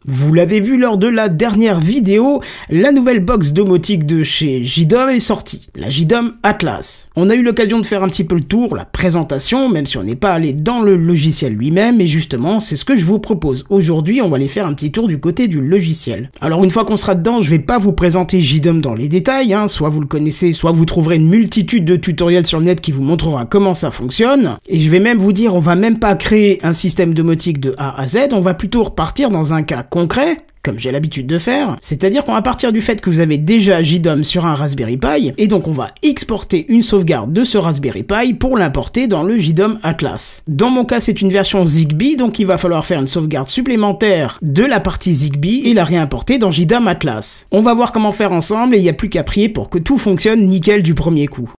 Vous l'avez vu lors de la dernière vidéo, la nouvelle box domotique de chez JDOM est sortie, la JDOM Atlas. On a eu l'occasion de faire un petit peu le tour, la présentation, même si on n'est pas allé dans le logiciel lui-même, et justement, c'est ce que je vous propose. Aujourd'hui, on va aller faire un petit tour du côté du logiciel. Alors une fois qu'on sera dedans, je vais pas vous présenter JDOM dans les détails, soit vous le connaissez, soit vous trouverez une multitude de tutoriels sur le net qui vous montrera comment ça fonctionne, et je vais même vous dire, on va même pas créer un système domotique de A à Z, on va plutôt repartir dans un cas concret, comme j'ai l'habitude de faire, c'est-à-dire qu'on va partir du fait que vous avez déjà JDOM sur un Raspberry Pi, et donc on va exporter une sauvegarde de ce Raspberry Pi pour l'importer dans le JDOM Atlas. Dans mon cas, c'est une version Zigbee, donc il va falloir faire une sauvegarde supplémentaire de la partie Zigbee et la réimporter dans JDOM Atlas. On va voir comment faire ensemble, et il n'y a plus qu'à prier pour que tout fonctionne nickel du premier coup.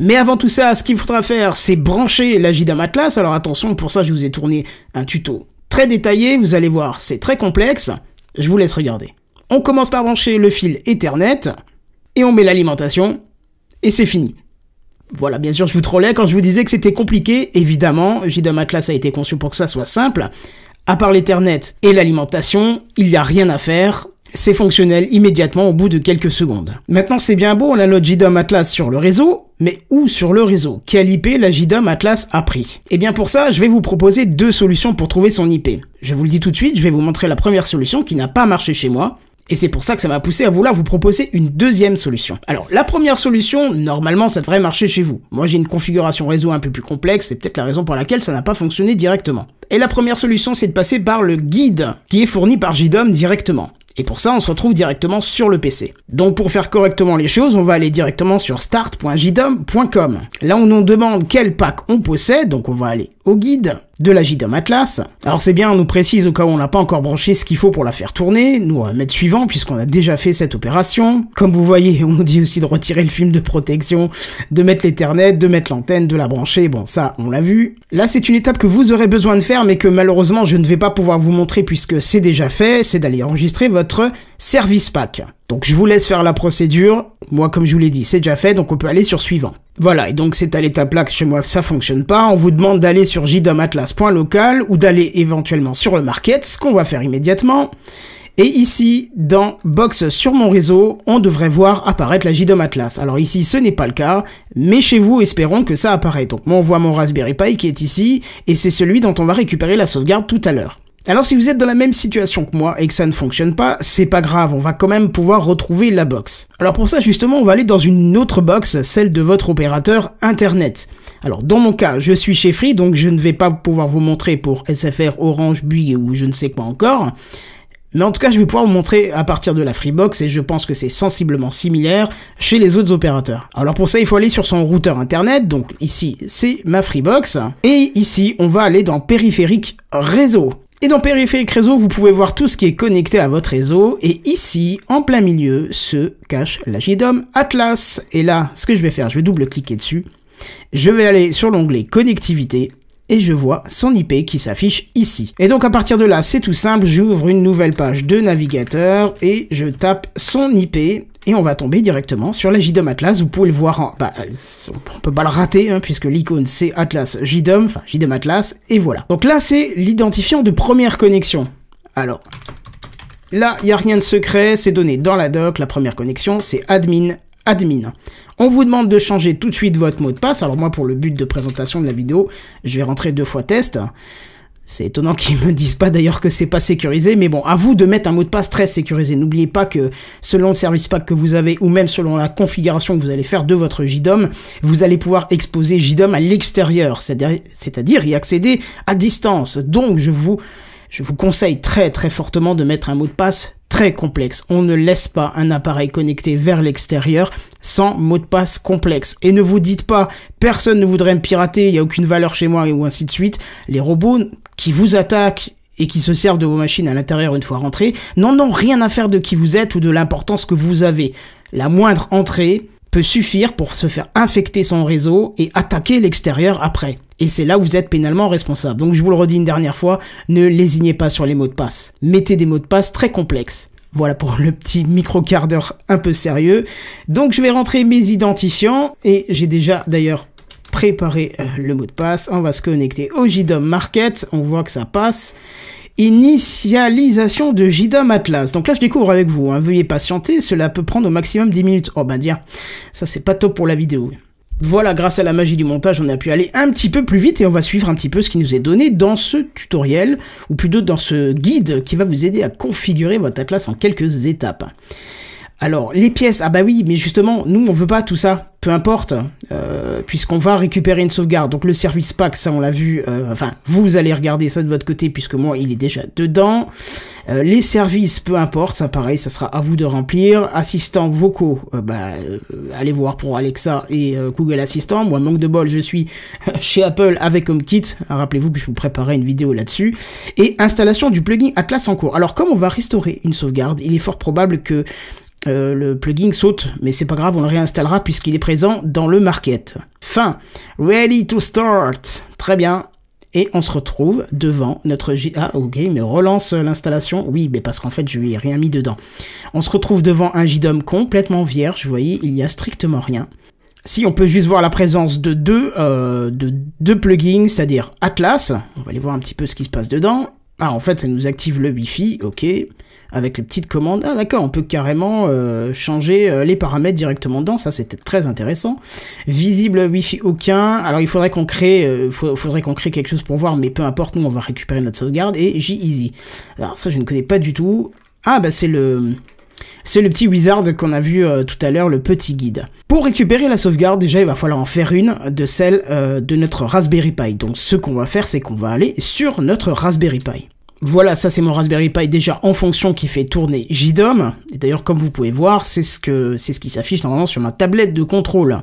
Mais avant tout ça, ce qu'il faudra faire, c'est brancher la JDOM Atlas. Alors attention, pour ça, je vous ai tourné un tuto très détaillé. Vous allez voir, c'est très complexe. Je vous laisse regarder. On commence par brancher le fil Ethernet, et on met l'alimentation, et c'est fini. Voilà, bien sûr, je vous trollais quand je vous disais que c'était compliqué. Évidemment, JDOM Atlas a été conçu pour que ça soit simple. À part l'Ethernet et l'alimentation, il n'y a rien à faire. C'est fonctionnel immédiatement au bout de quelques secondes. Maintenant, c'est bien beau, on a notre JDOM Atlas sur le réseau, mais où sur le réseau? Quelle IP la JDOM Atlas a pris? Et bien pour ça, je vais vous proposer deux solutions pour trouver son IP. Je vous le dis tout de suite, je vais vous montrer la première solution qui n'a pas marché chez moi, et c'est pour ça que ça m'a poussé à vouloir vous proposer une deuxième solution. Alors, la première solution, normalement, ça devrait marcher chez vous. Moi, j'ai une configuration réseau un peu plus complexe, c'est peut-être la raison pour laquelle ça n'a pas fonctionné directement. Et la première solution, c'est de passer par le guide qui est fourni par JDOM directement. Et pour ça, on se retrouve directement sur le PC. Donc pour faire correctement les choses, on va aller directement sur start.jdom.com. Là, on nous demande quel pack on possède, donc on va aller au guide de la JDOM Atlas. Alors c'est bien, on nous précise au cas où on n'a pas encore branché ce qu'il faut pour la faire tourner. Nous, on va mettre suivant puisqu'on a déjà fait cette opération. Comme vous voyez, on nous dit aussi de retirer le film de protection, de mettre l'Ethernet, de mettre l'antenne, de la brancher. Bon, ça, on l'a vu. Là, c'est une étape que vous aurez besoin de faire, mais que malheureusement, je ne vais pas pouvoir vous montrer puisque c'est déjà fait. C'est d'aller enregistrer votre service pack. Donc je vous laisse faire la procédure. Moi, comme je vous l'ai dit, c'est déjà fait, donc on peut aller sur suivant. Voilà, et donc c'est à l'étape là que chez moi que ça fonctionne pas. On vous demande d'aller sur jdomatlas.local ou d'aller éventuellement sur le market, ce qu'on va faire immédiatement. Et ici, dans Box sur mon réseau, on devrait voir apparaître la JDOM Atlas. Alors ici, ce n'est pas le cas, mais chez vous, espérons que ça apparaît. Donc moi, on voit mon Raspberry Pi qui est ici, et c'est celui dont on va récupérer la sauvegarde tout à l'heure. Alors si vous êtes dans la même situation que moi et que ça ne fonctionne pas, c'est pas grave, on va quand même pouvoir retrouver la box. Alors pour ça justement, on va aller dans une autre box, celle de votre opérateur internet. Alors dans mon cas, je suis chez Free, donc je ne vais pas pouvoir vous montrer pour SFR, Orange, Bouygues ou je ne sais quoi encore. Mais en tout cas, je vais pouvoir vous montrer à partir de la Freebox et je pense que c'est sensiblement similaire chez les autres opérateurs. Alors pour ça, il faut aller sur son routeur internet, donc ici c'est ma Freebox, et ici on va aller dans périphérique réseau. Et dans périphérique réseau, vous pouvez voir tout ce qui est connecté à votre réseau, et ici, en plein milieu, se cache la JDOM Atlas. Et là, ce que je vais faire, je vais double-cliquer dessus, je vais aller sur l'onglet connectivité, et je vois son IP qui s'affiche ici. Et donc à partir de là, c'est tout simple, j'ouvre une nouvelle page de navigateur, et je tape son IP, et on va tomber directement sur la JDOM Atlas. Vous pouvez le voir on peut pas le rater, puisque l'icône c'est Atlas JDOM, enfin JDOM Atlas, et voilà. Donc là, c'est l'identifiant de première connexion. Alors, là, il n'y a rien de secret, c'est donné dans la doc, la première connexion, c'est admin. On vous demande de changer tout de suite votre mot de passe. Alors moi, pour le but de présentation de la vidéo, je vais rentrer 2 fois test. C'est étonnant qu'ils me disent pas d'ailleurs que c'est pas sécurisé, mais bon, à vous de mettre un mot de passe très sécurisé. N'oubliez pas que selon le service pack que vous avez, ou même selon la configuration que vous allez faire de votre JDOM, vous allez pouvoir exposer JDOM à l'extérieur, c'est-à-dire y accéder à distance. Donc je vous conseille très très fortement de mettre un mot de passe très complexe. On ne laisse pas un appareil connecté vers l'extérieur sans mot de passe complexe. Et ne vous dites pas, personne ne voudrait me pirater, il n'y a aucune valeur chez moi, ou ainsi de suite. Les robots qui vous attaquent et qui se servent de vos machines à l'intérieur une fois rentrés, n'en ont rien à faire de qui vous êtes ou de l'importance que vous avez. La moindre entrée peut suffire pour se faire infecter son réseau et attaquer l'extérieur après. Et c'est là où vous êtes pénalement responsable. Donc je vous le redis une dernière fois, ne lésinez pas sur les mots de passe. Mettez des mots de passe très complexes. Voilà pour le petit micro quart d'heure un peu sérieux. Donc je vais rentrer mes identifiants et j'ai déjà d'ailleurs préparer le mot de passe. On va se connecter au JDOM Market. On voit que ça passe. Initialisation de JDOM Atlas. Donc là, je découvre avec vous. Hein. Veuillez patienter. Cela peut prendre au maximum 10 minutes. Oh ben dire, ça c'est pas top pour la vidéo. Voilà, grâce à la magie du montage, on a pu aller un petit peu plus vite et on va suivre un petit peu ce qui nous est donné dans ce tutoriel, ou plutôt dans ce guide qui va vous aider à configurer votre Atlas en quelques étapes. Alors, les pièces, ah bah oui, mais justement, nous, on veut pas tout ça, peu importe, puisqu'on va récupérer une sauvegarde. Donc le service pack, ça on l'a vu, enfin, vous allez regarder ça de votre côté, puisque moi, il est déjà dedans. Les services, peu importe, ça pareil, ça sera à vous de remplir. Assistants vocaux, allez voir pour Alexa et Google Assistant. Moi, manque de bol, je suis chez Apple avec HomeKit. Rappelez-vous que je vous préparais une vidéo là-dessus. Et installation du plugin Atlas en cours. Alors, comme on va restaurer une sauvegarde, il est fort probable que le plugin saute, mais c'est pas grave, on le réinstallera puisqu'il est présent dans le market. Fin. Ready to start. Très bien. Et on se retrouve devant notre Ah, ok, mais relance l'installation. Oui, mais parce qu'en fait, je lui ai rien mis dedans. On se retrouve devant un JDOM complètement vierge. Vous voyez, il n'y a strictement rien. Si on peut juste voir la présence de deux plugins, c'est-à-dire Atlas. On va aller voir un petit peu ce qui se passe dedans. Ah, en fait, ça nous active le Wi-Fi, ok, avec les petites commandes. Ah, d'accord, on peut carrément changer les paramètres directement dedans, ça c'était très intéressant. Visible Wi-Fi aucun. Alors, il faudrait qu'on crée, quelque chose pour voir, mais peu importe, nous, on va récupérer notre sauvegarde. Et J-Easy. Alors, ça, je ne connais pas du tout. Ah, bah, c'est le petit wizard qu'on a vu tout à l'heure, le petit guide. Pour récupérer la sauvegarde, déjà, il va falloir en faire une de celle de notre Raspberry Pi. Donc, ce qu'on va faire, c'est qu'on va aller sur notre Raspberry Pi. Voilà, ça c'est mon Raspberry Pi déjà en fonction qui fait tourner JDOM. Et d'ailleurs, comme vous pouvez voir, c'est ce qui s'affiche normalement sur ma tablette de contrôle.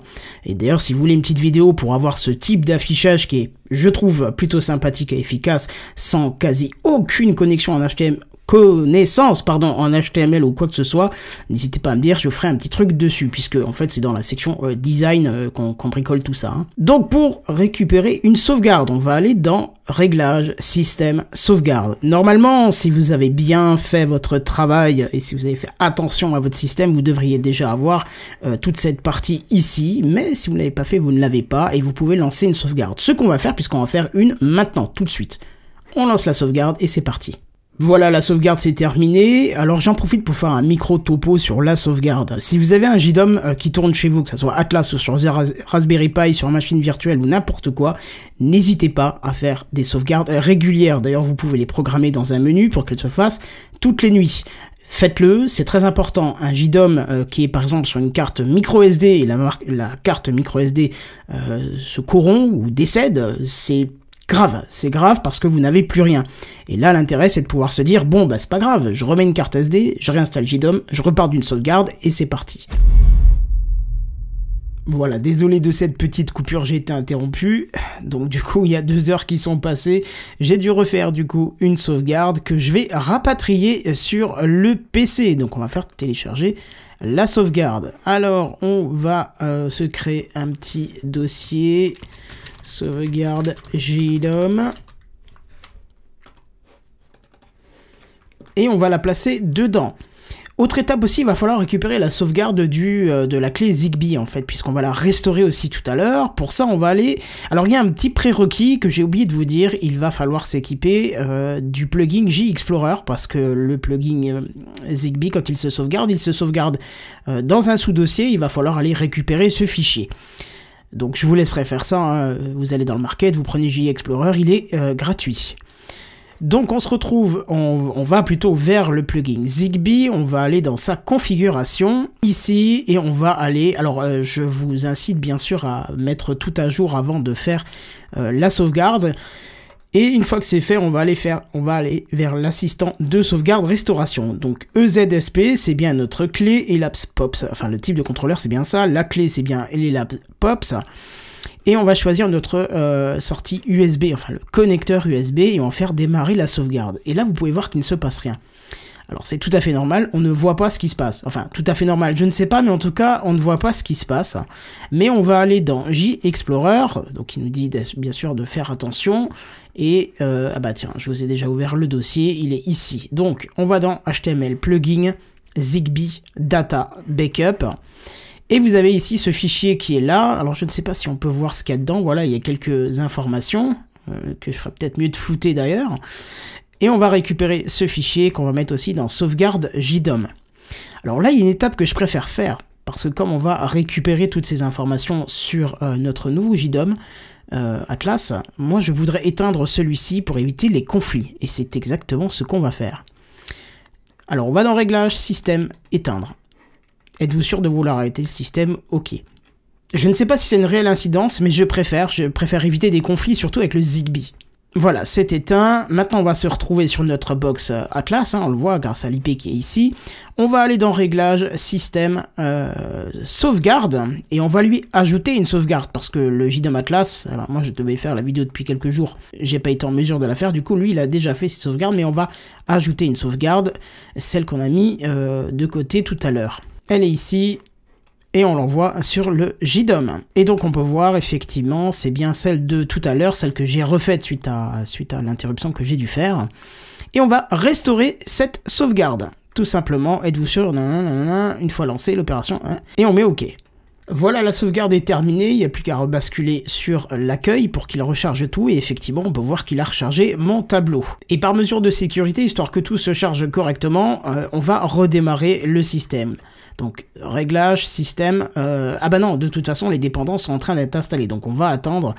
Et d'ailleurs, si vous voulez une petite vidéo pour avoir ce type d'affichage qui est, je trouve, plutôt sympathique et efficace, sans quasi aucune connexion en HTML, en HTML ou quoi que ce soit, n'hésitez pas à me dire, je ferai un petit truc dessus, puisque en fait c'est dans la section design qu'on bricole tout ça. Hein. Donc pour récupérer une sauvegarde, on va aller dans Réglages, Système, Sauvegarde. Normalement, si vous avez bien fait votre travail et si vous avez fait attention à votre système, vous devriez déjà avoir toute cette partie ici, mais si vous ne l'avez pas fait, vous ne l'avez pas, et vous pouvez lancer une sauvegarde. Ce qu'on va faire, puisqu'on va faire une maintenant, tout de suite. On lance la sauvegarde et c'est parti. Voilà, la sauvegarde c'est terminé. Alors j'en profite pour faire un micro topo sur la sauvegarde. Si vous avez un JDOM qui tourne chez vous, que ce soit Atlas ou sur Raspberry Pi, sur machine virtuelle ou n'importe quoi, n'hésitez pas à faire des sauvegardes régulières. D'ailleurs, vous pouvez les programmer dans un menu pour qu'elles se fassent toutes les nuits. Faites-le, c'est très important. Un JDOM qui est par exemple sur une carte micro SD et la carte micro SD se corrompt ou décède, c'est grave parce que vous n'avez plus rien. Et là, l'intérêt, c'est de pouvoir se dire, bon, bah c'est pas grave, je remets une carte SD, je réinstalle JDOM, je repars d'une sauvegarde, et c'est parti. Voilà, désolé de cette petite coupure, j'ai été interrompu. Donc du coup, il y a 2 heures qui sont passées. J'ai dû refaire du coup une sauvegarde que je vais rapatrier sur le PC. Donc on va faire télécharger la sauvegarde. Alors, on va se créer un petit dossier... Sauvegarde JDOM. Et on va la placer dedans. Autre étape aussi, il va falloir récupérer la sauvegarde de la clé Zigbee en fait, puisqu'on va la restaurer aussi tout à l'heure. Pour ça, on va aller... Alors, il y a un petit prérequis que j'ai oublié de vous dire. Il va falloir s'équiper du plugin JExplorer, parce que le plugin Zigbee, quand il se sauvegarde dans un sous-dossier. Il va falloir aller récupérer ce fichier. Donc je vous laisserai faire ça, hein. Vous allez dans le market, vous prenez JExplorer, il est gratuit. Donc on se retrouve, on va plutôt vers le plugin Zigbee, on va aller dans sa configuration, ici, et on va aller, alors je vous incite bien sûr à mettre tout à jour avant de faire la sauvegarde. Et une fois que c'est fait, on va aller vers l'assistant de sauvegarde restauration. Donc EZSP, c'est bien notre clé Elapse Pops. Enfin, le type de contrôleur, c'est bien ça. La clé, c'est bien Elapse Pops. Et on va choisir notre sortie USB, enfin le connecteur USB, et on va faire démarrer la sauvegarde. Et là, vous pouvez voir qu'il ne se passe rien. Alors c'est tout à fait normal, on ne voit pas ce qui se passe. Enfin, tout à fait normal, je ne sais pas, mais en tout cas, on ne voit pas ce qui se passe. Mais on va aller dans JExplorer, donc il nous dit bien sûr de faire attention. Et, ah bah tiens, je vous ai déjà ouvert le dossier, il est ici. Donc, on va dans HTML, plugin, Zigbee, Data, Backup. Et vous avez ici ce fichier qui est là. Alors je ne sais pas si on peut voir ce qu'il y a dedans. Voilà, il y a quelques informations que je ferais peut-être mieux de flouter d'ailleurs. Et on va récupérer ce fichier qu'on va mettre aussi dans sauvegarde JDOM. Alors là, il y a une étape que je préfère faire, parce que comme on va récupérer toutes ces informations sur notre nouveau JDOM Atlas, moi je voudrais éteindre celui-ci pour éviter les conflits. Et c'est exactement ce qu'on va faire. Alors on va dans Réglages, Système, Éteindre. Êtes-vous sûr de vouloir arrêter le système? OK. Je ne sais pas si c'est une réelle incidence, mais je préfère éviter des conflits, surtout avec le Zigbee. Voilà, c'est éteint. Maintenant, on va se retrouver sur notre box Atlas, hein, on le voit grâce à l'IP qui est ici. On va aller dans Réglages, Système, Sauvegarde, et on va lui ajouter une sauvegarde, parce que le JDOM Atlas, alors moi je devais faire la vidéo depuis quelques jours, j'ai pas été en mesure de la faire, du coup lui il a déjà fait ses sauvegardes, mais on va ajouter une sauvegarde, celle qu'on a mis de côté tout à l'heure. Elle est ici. Et on l'envoie sur le JDOM. Et donc on peut voir effectivement, c'est bien celle de tout à l'heure, celle que j'ai refaite suite à l'interruption que j'ai dû faire. Et on va restaurer cette sauvegarde. Tout simplement, êtes-vous sûr, nanana, une fois lancée l'opération, hein, et on met OK. Voilà, la sauvegarde est terminée, il n'y a plus qu'à rebasculer sur l'accueil pour qu'il recharge tout, et effectivement on peut voir qu'il a rechargé mon tableau. Et par mesure de sécurité, histoire que tout se charge correctement, on va redémarrer le système. Donc réglage, système, ah bah non, de toute façon les dépendances sont en train d'être installées, donc on va attendre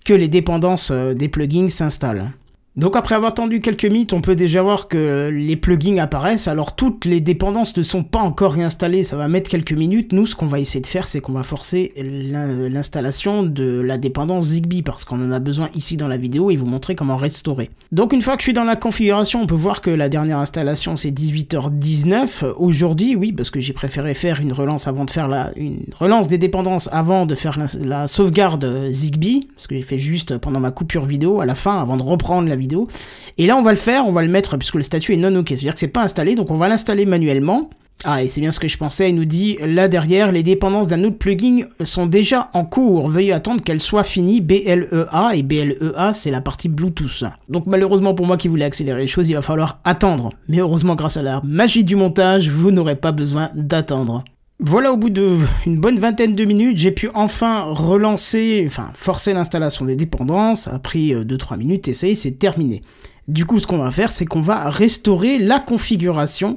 que les dépendances des plugins s'installent. Donc après avoir attendu quelques minutes, on peut déjà voir que les plugins apparaissent. Alors toutes les dépendances ne sont pas encore réinstallées, ça va mettre quelques minutes. Nous, ce qu'on va essayer de faire, c'est qu'on va forcer l'installation de la dépendance Zigbee, parce qu'on en a besoin ici dans la vidéo et vous montrer comment restaurer. Donc une fois que je suis dans la configuration, on peut voir que la dernière installation c'est 18h19. Aujourd'hui, oui, parce que j'ai préféré faire une relance avant de faire une relance des dépendances avant de faire la sauvegarde Zigbee, parce que j'ai fait juste pendant ma coupure vidéo à la fin avant de reprendre la vidéo. Et là on va le faire, on va le mettre puisque le statut est non OK, c'est-à-dire que c'est pas installé, donc on va l'installer manuellement. Ah, et c'est bien ce que je pensais, il nous dit là derrière, les dépendances d'un autre plugin sont déjà en cours, veuillez attendre qu'elles soient finies, BLEA, et BLEA c'est la partie Bluetooth. Donc malheureusement pour moi qui voulais accélérer les choses, il va falloir attendre, mais heureusement grâce à la magie du montage, vous n'aurez pas besoin d'attendre. Voilà, au bout d'une bonne vingtaine de minutes, j'ai pu enfin forcer l'installation des dépendances. Ça a pris 2-3 minutes et ça y est, c'est terminé. Du coup, ce qu'on va faire, c'est qu'on va restaurer la configuration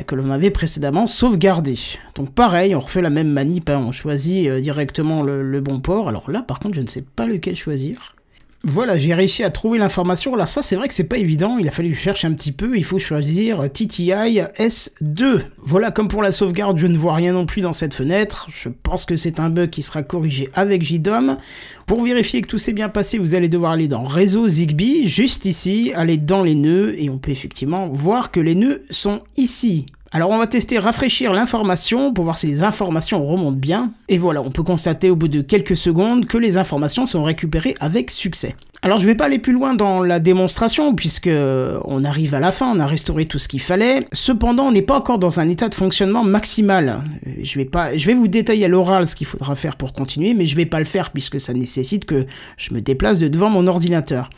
que l'on avait précédemment sauvegardée. Donc pareil, on refait la même manip, hein, on choisit directement le bon port. Alors là, par contre, je ne sais pas lequel choisir. Voilà, j'ai réussi à trouver l'information. Là, ça, c'est vrai que c'est pas évident. Il a fallu chercher un petit peu. Il faut choisir TTI S2. Voilà, comme pour la sauvegarde, je ne vois rien non plus dans cette fenêtre. Je pense que c'est un bug qui sera corrigé avec JDOM. Pour vérifier que tout s'est bien passé, vous allez devoir aller dans Réseau Zigbee, juste ici, aller dans les nœuds, et on peut effectivement voir que les nœuds sont ici. Alors on va tester rafraîchir l'information pour voir si les informations remontent bien. Et voilà, on peut constater au bout de quelques secondes que les informations sont récupérées avec succès. Alors je vais pas aller plus loin dans la démonstration puisque on arrive à la fin, on a restauré tout ce qu'il fallait. Cependant, on n'est pas encore dans un état de fonctionnement maximal. Je vais vous détailler à l'oral ce qu'il faudra faire pour continuer, mais je vais pas le faire puisque ça nécessite que je me déplace de devant mon ordinateur.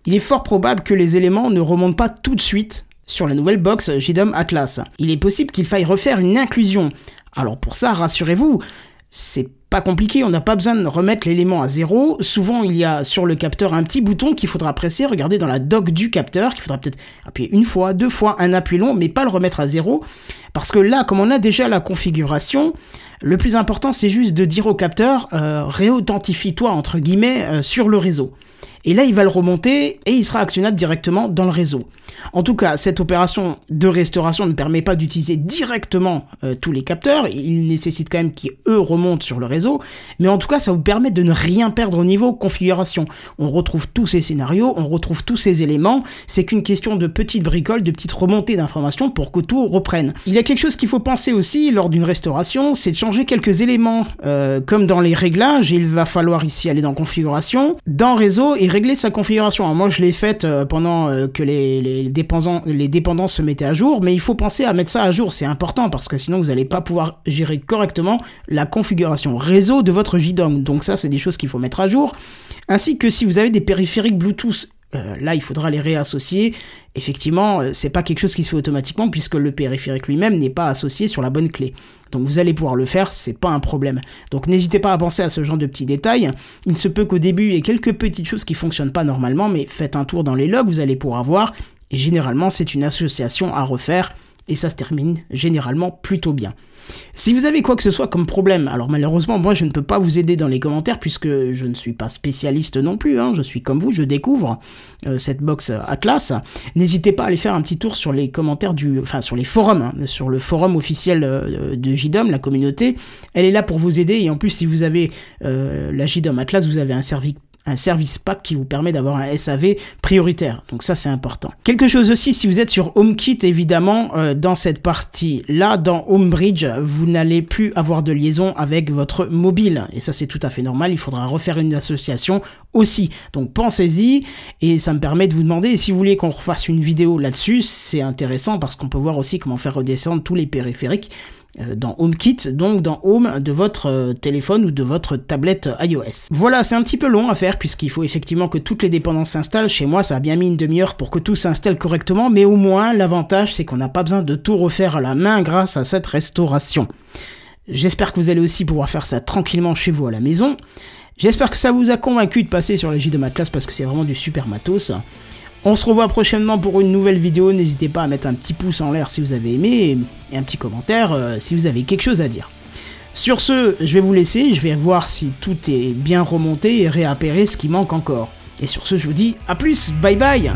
Il est fort probable que les éléments ne remontent pas tout de suite sur la nouvelle box JDOM Atlas. Il est possible qu'il faille refaire une inclusion. Alors pour ça, rassurez-vous, c'est pas compliqué, on n'a pas besoin de remettre l'élément à 0. Souvent, il y a sur le capteur un petit bouton qu'il faudra presser. Regardez dans la dock du capteur, qu'il faudra peut-être appuyer une fois, deux fois, un appui long, mais pas le remettre à 0. Parce que là, comme on a déjà la configuration, le plus important, c'est juste de dire au capteur « réauthentifie-toi » entre guillemets sur le réseau. Et là, il va le remonter et il sera actionnable directement dans le réseau. En tout cas, cette opération de restauration ne permet pas d'utiliser directement tous les capteurs. Il nécessite quand même qu'eux remontent sur le réseau. Mais en tout cas, ça vous permet de ne rien perdre au niveau configuration. On retrouve tous ces scénarios, on retrouve tous ces éléments. C'est qu'une question de petites bricoles, de petites remontées d'informations pour que tout reprenne. Il y a quelque chose qu'il faut penser aussi lors d'une restauration, c'est de changer quelques éléments. Comme dans les réglages, il va falloir ici aller dans configuration, dans réseau et régler sa configuration. Alors moi, je l'ai faite pendant que les dépendances se mettaient à jour, mais il faut penser à mettre ça à jour, c'est important, parce que sinon vous n'allez pas pouvoir gérer correctement la configuration réseau de votre JDOM. Donc ça, c'est des choses qu'il faut mettre à jour, ainsi que si vous avez des périphériques Bluetooth là il faudra les réassocier. Effectivement, c'est pas quelque chose qui se fait automatiquement puisque le périphérique lui-même n'est pas associé sur la bonne clé. Donc vous allez pouvoir le faire, c'est pas un problème. Donc n'hésitez pas à penser à ce genre de petits détails. Il se peut qu'au début il y ait quelques petites choses qui fonctionnent pas normalement, mais faites un tour dans les logs, vous allez pouvoir voir. Et généralement c'est une association à refaire et ça se termine généralement plutôt bien. Si vous avez quoi que ce soit comme problème, alors malheureusement moi je ne peux pas vous aider dans les commentaires puisque je ne suis pas spécialiste non plus, hein, je suis comme vous, je découvre cette box Atlas. N'hésitez pas à aller faire un petit tour sur les commentaires sur les forums, hein, sur le forum officiel de JDOM, la communauté. Elle est là pour vous aider et en plus si vous avez la JDOM Atlas, vous avez un service pack qui vous permet d'avoir un SAV prioritaire. Donc ça, c'est important. Quelque chose aussi, si vous êtes sur HomeKit, évidemment, dans cette partie-là, dans HomeBridge, vous n'allez plus avoir de liaison avec votre mobile. Et ça, c'est tout à fait normal. Il faudra refaire une association aussi. Donc pensez-y. Et ça me permet de vous demander, si vous voulez qu'on refasse une vidéo là-dessus, c'est intéressant parce qu'on peut voir aussi comment faire redescendre tous les périphériques dans HomeKit, donc dans Home de votre téléphone ou de votre tablette iOS. Voilà, c'est un petit peu long à faire puisqu'il faut effectivement que toutes les dépendances s'installent. Chez moi, ça a bien mis une demi-heure pour que tout s'installe correctement, mais au moins, l'avantage, c'est qu'on n'a pas besoin de tout refaire à la main grâce à cette restauration. J'espère que vous allez aussi pouvoir faire ça tranquillement chez vous à la maison. J'espère que ça vous a convaincu de passer sur la JDOM Atlas parce que c'est vraiment du super matos. On se revoit prochainement pour une nouvelle vidéo, n'hésitez pas à mettre un petit pouce en l'air si vous avez aimé, et un petit commentaire si vous avez quelque chose à dire. Sur ce, je vais vous laisser, je vais voir si tout est bien remonté et réappairer ce qui manque encore. Et sur ce, je vous dis à plus, bye bye.